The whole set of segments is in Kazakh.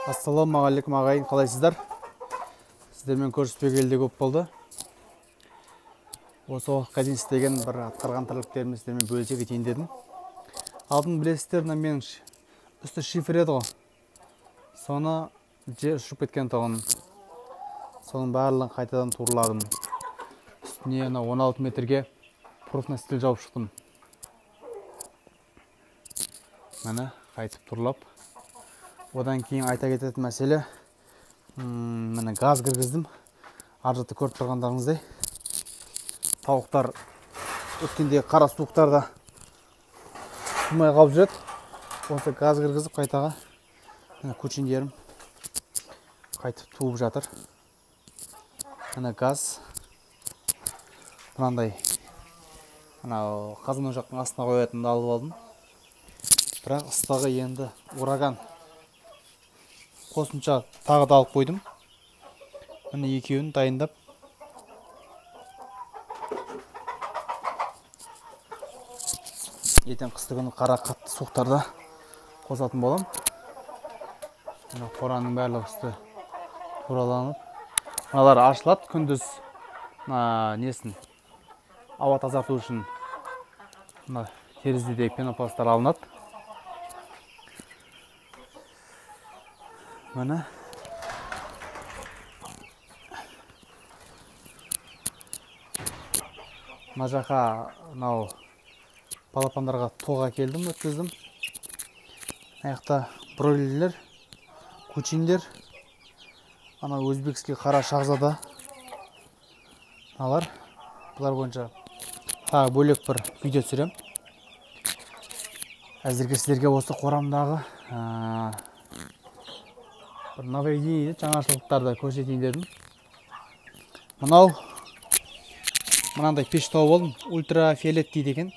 Ассалаумағалейкум ағайын, қалайсыздар? Сіздермен көріспегелі де көп болды. Осы уақытқа дейін істеген бір атқарған тірліктерімді сіздермен бөлісе кетейін дедім. Алдын білесіздер, менің үсті шифр еді ғой. Соны жер ұшып кеткен тұғын. Соның барлығын қайтадан турладым. Үстіне 16 метрге профнастил жауып шықтым. Міне қайтып турлап. Одан кейін айта кететін мәселе, міне газ кіргіздім. Ар жақта көріп тұрғандарыңыздай. Тауықтар өткенде қара суықтарда тумай қалып жүреді. Осы газ кіргізіп қайтаға көчендерім қайтып туып жатыр. Міне газ. Мынандай қазан ошақтың астына қоятынды алып алдым. Бірақ ыстығы енді ураган. Қосымша тағы да алып қойдым. Міне екеуін дайындап. Ертең қысты күні қара қатты суықтарда қосатын болам. Мына қораның барлығы үсті тураланып. Мыналар ашылады күндіз несін ауа тазарту үшін. Мына терезедегі пенопласттар алынады. Міне мына жаққа балапандарға тоға келдім, өткіздім. Аяқта бройлерлер, көчендер, өзбекский қара шахзада. Бұлар бойынша тағы бөлек бір видео түсірем. Әзірге сіздерге осы қорамдағы бір нововведение, жаңашылдықтарды көрсетейін дедім. Мынандай пеш тауып алдым. Ультрафиолет дейді екен.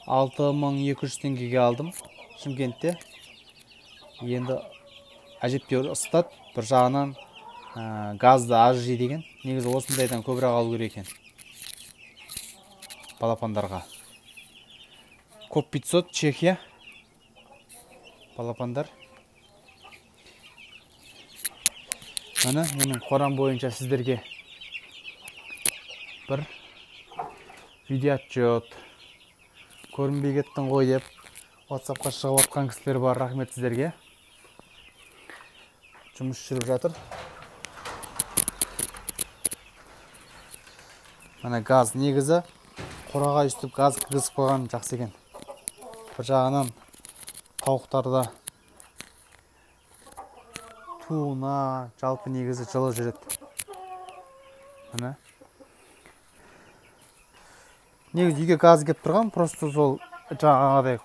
6200 теңгеге алдым Шымкентте. Енді әжептәуір ыстат. Bir жағынан газды аз жейді екен. Негізі осындайдан көбірек алу керек екен балапандарға. Коп 500 Чехия балапандар. Міне менің қорам бойынша сіздерге бір видео отчет. Көрінбей кеттің ғой деп WhatsAppқа шығып атқан кісілер бар. Рахмет сіздерге. Жұмыс жүріп жатыр. Міне газ негізі қораға үстіп газ кіргізіп қойған жақсы екен. Bir жағынан тауықтарда туына жалпы негізі жылы жүреді. Міне. Негізі үйге газ кеп тұрған, просто сол жағағадай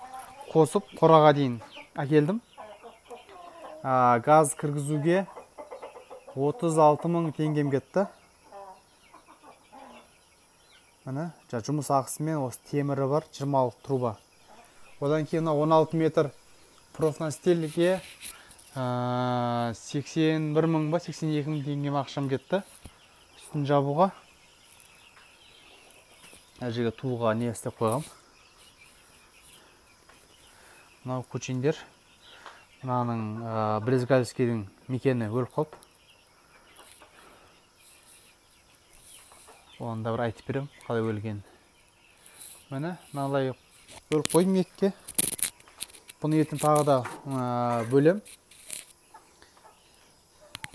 қосып қораға дейін әкелдім. Газ кіргізуге 36.000 теңгем кетті. Міне, жұмыс ақысымен осы темірі бар, 26 труба. Одан кейін 16 метр профнастилге 81.000 ба 82.000 теңгем ақшам кетті. Үстін жабуға. Әжеге туылға не істеп қойғам. Мынау көчендер. Мынаның Брезгальскийдің мекені өліп қалып. Оны да бір айтып берем, қалай өлген. Міне, мыналай өліп қойдым екке. Бұны ертең тағы да бөлем.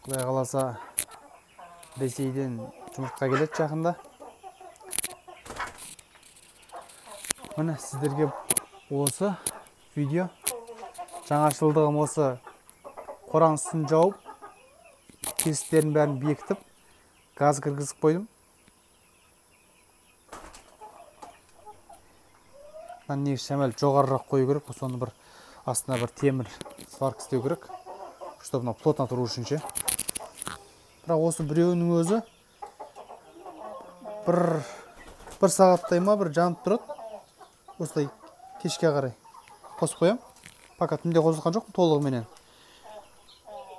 Құдай қаласа Ресейден жұмыртқа келеді жақында. Міне сіздерге осы видео. Жаңашылдығым осы қораның үстін жауып, тесіктерін бәрін бекітіп, газ кіргізіп қойдым. Негізі шамал жоғарырақ қою керек. Соны бір астына бір темір сварка істеу керек. Чтобы плотно тұру үшінші. Бірақ осы біреуінің өзі бір сағаттай ма бір жанып тұрады. Осылай кешке қарай қосып қоям. Пока түнде қосылған жоқпын толығыменен.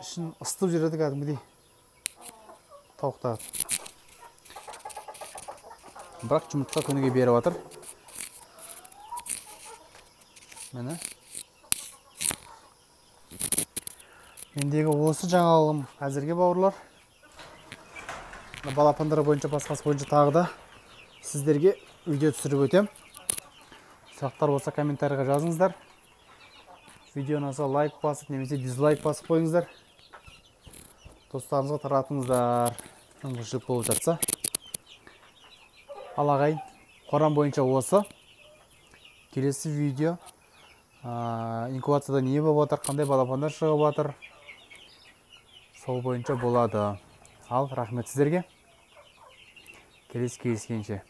Ішін ыстып жүреді кәдімгідей тауықтар. Бірақ жұмыртқа күніге беріп жатыр. Міне. Мендегі осы жаңалығым әзірге бауырлар. Балапандар бойынша басқасы бойынша тағы да сіздерге видео түсіріп өтем. Сұрақтар болса комментарийға жазыңыздар. Видео ұнаса лайк басып немесе дизлайк басып қойыңыздар. Достарыңызға таратыңыздар. Мүмкіншілік болып жатса. Ал ағайын, қорам бойынша осы. Келесі видео инкубацияда не болып жатыр, қандай балапандар шығып жатыр, сол бойынша болады. Ал рахмет сіздерге. Келесі кездескенше.